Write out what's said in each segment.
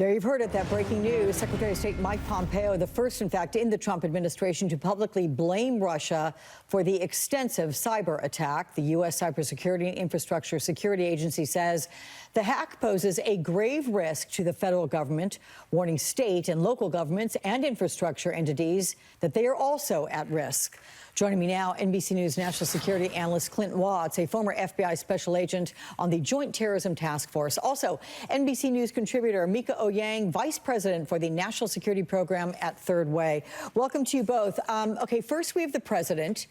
There you've heard it, that breaking news. Secretary of State Mike Pompeo, the first, in fact, in the Trump administration to publicly blame Russia for the extensive cyber attack. The U.S. Cybersecurity and Infrastructure Security Agency says the hack poses a grave risk to the federal government, warning state and local governments and infrastructure entities that they are also at risk. Joining me now, NBC News national security analyst Clint Watts, a former FBI special agent on the Joint Terrorism Task Force. Also, NBC News contributor Mieke Eoyang, vice president for the National Security Program at Third Way. Welcome to you both. Okay, first we have the president,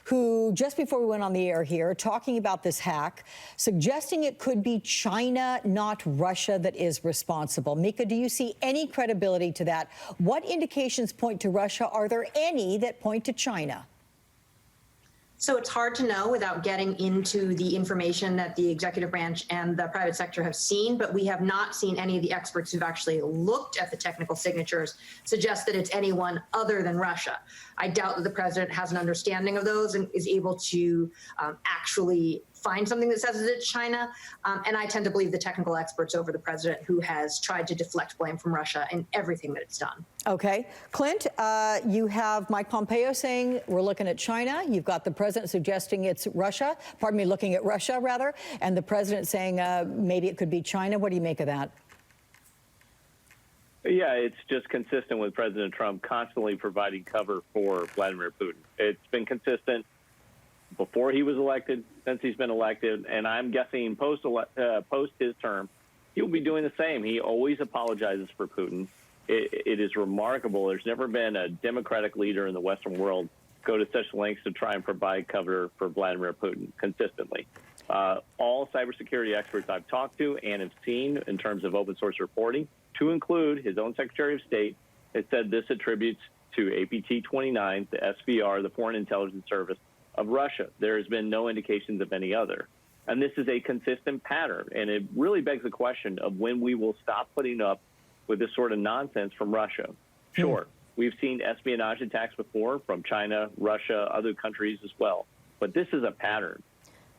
who just before we went on the air here, talking about this hack, suggesting it could be China, not Russia, that is responsible. Mieke, do you see any credibility to that? What indications point to Russia? Are there any that point to China? So it's hard to know without getting into the information that the executive branch and the private sector have seen, but we have not seen any of the experts who've actually looked at the technical signatures suggest that it's anyone other than Russia. I doubt that the president has an understanding of those and is able to actually find something that says it's China. And I tend to believe the technical experts over the president, who has tried to deflect blame from Russia in everything that it's done. Okay. Clint, you have Mike Pompeo saying we're looking at China. You've got the president suggesting it's Russia. Pardon me, looking at Russia, rather. And the president saying maybe it could be China. What do you make of that? Yeah, it's just consistent with President Trump constantly providing cover for Vladimir Putin. It's been consistent before he was elected, since he's been elected, and I'm guessing post his term, he'll be doing the same. He always apologizes for Putin. It is remarkable. There's never been a Democratic leader in the Western world go to such lengths to try and provide cover for Vladimir Putin consistently. All cybersecurity experts I've talked to and have seen in terms of open source reporting, to include his own Secretary of State, has said this attributes to APT-29, the SVR, the Foreign Intelligence Service of Russia. There has been no indications of any other. And this is a consistent pattern. And it really begs the question of when we will stop putting up with this sort of nonsense from Russia. Sure, we've seen espionage attacks before from China, Russia, other countries as well. But this is a pattern.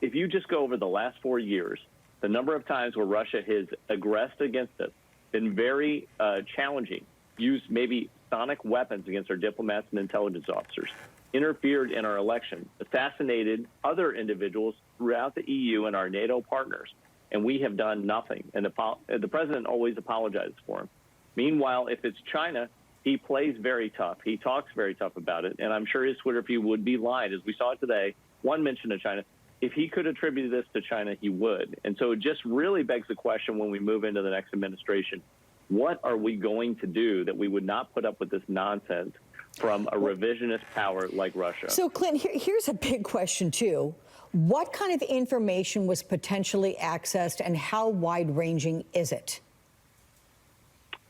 If you just go over the last 4 years, the number of times where Russia has aggressed against us, been very challenging, used maybe sonic weapons against our diplomats and intelligence officers, interfered in our election, assassinated other individuals throughout the EU and our NATO partners, and we have done nothing. And the president always apologizes for him. Meanwhile, if it's China, he plays very tough. He talks very tough about it, and I'm sure his Twitter feed would be lined, as we saw it today, one mention of China. If he could attribute this to China, he would. And so it just really begs the question when we move into the next administration, what are we going to do that we would not put up with this nonsense from a revisionist power like Russia? So, Clint, here's a big question, too. What kind of information was potentially accessed, and how wide-ranging is it?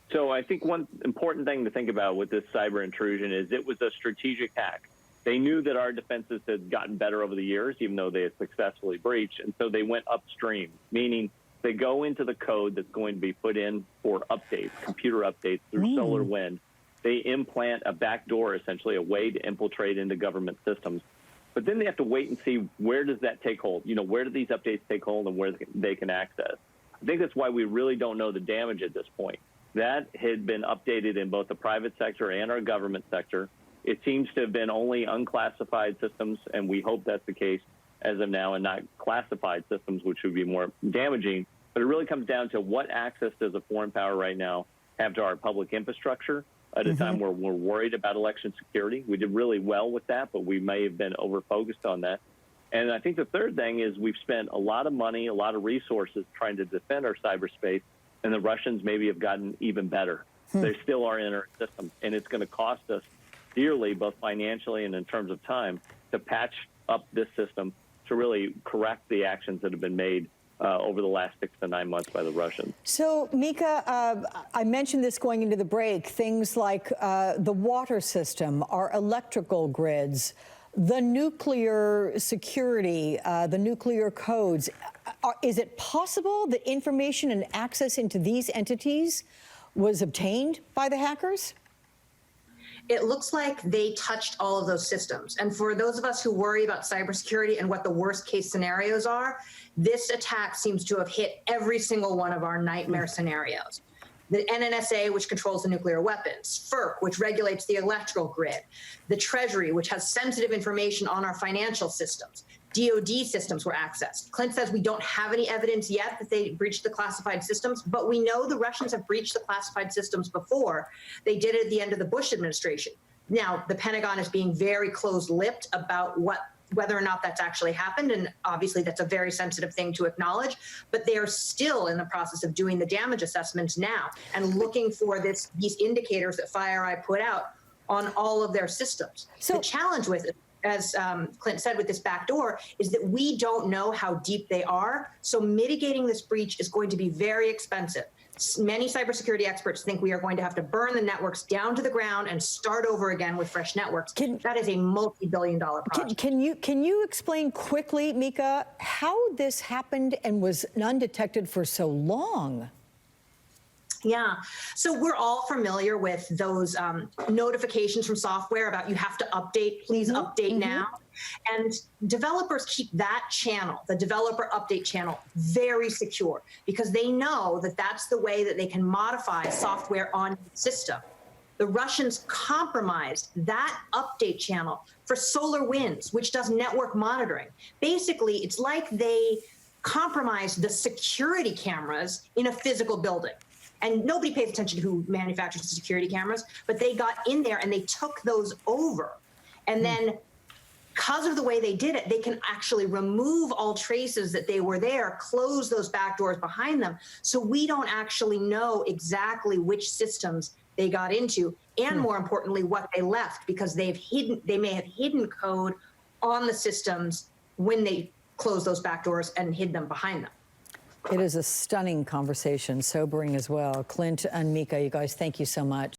So I think one important thing to think about with this cyber intrusion is it was a strategic hack. They knew that our defenses had gotten better over the years, even though they had successfully breached, and so they went upstream, meaning they go into the code that's going to be put in for updates, computer updates through SolarWind. They implant a backdoor, essentially a way to infiltrate into government systems. But then they have to wait and see, where does that take hold? You know, where do these updates take hold and where they can access? I think that's why we really don't know the damage at this point. That had been updated in both the private sector and our government sector. It seems to have been only unclassified systems, and we hope that's the case as of now, and not classified systems, which would be more damaging. But it really comes down to what access does a foreign power right now have to our public infrastructure at a time where we're worried about election security. We did really well with that, but we may have been over-focused on that. And I think the third thing is we've spent a lot of money, a lot of resources trying to defend our cyberspace, and the Russians maybe have gotten even better. They still are in our system, and it's going to cost us dearly, both financially and in terms of time, to patch up this system to really correct the actions that have been made over the last 6 to 9 months by the Russians. So, Mieke, I mentioned this going into the break, things like the water system, our electrical grids, the nuclear security, the nuclear codes. Is it possible that information and access into these entities was obtained by the hackers? It looks like they touched all of those systems. And for those of us who worry about cybersecurity and what the worst case scenarios are, this attack seems to have hit every single one of our nightmare scenarios. the NNSA, which controls the nuclear weapons, FERC, which regulates the electrical grid, the treasury, which has sensitive information on our financial systems, DoD systems were accessed. Clint says we don't have any evidence yet that they breached the classified systems, but we know the Russians have breached the classified systems before. They did it at the end of the Bush administration. Now, the Pentagon is being very close-lipped about whether or not that's actually happened, and obviously that's a very sensitive thing to acknowledge, but they are still in the process of doing the damage assessments now and looking for these indicators that FireEye put out on all of their systems. So the challenge with it, as Clint said, with this backdoor, is that we don't know how deep they are, so mitigating this breach is going to be very expensive. Many cybersecurity experts think we are going to have to burn the networks down to the ground and start over again with fresh networks. That is a multi-billion-dollar project. Can you explain quickly, Mieke, how this happened and was undetected for so long? Yeah, so we're all familiar with those notifications from software about you have to update, please update now. And developers keep that channel, the developer update channel, very secure because they know that that's the way that they can modify software on the system. The Russians compromised that update channel for SolarWinds, which does network monitoring. Basically, it's like they compromised the security cameras in a physical building. And nobody pays attention to who manufactures the security cameras, but they got in there and they took those over. And then because of the way they did it, they can actually remove all traces that they were there, close those back doors behind them. So we don't actually know exactly which systems they got into, and more importantly, what they left, because they may have hidden code on the systems when they closed those back doors and hid them behind them. It is a stunning conversation, sobering as well. Clint and Mieke, you guys, thank you so much.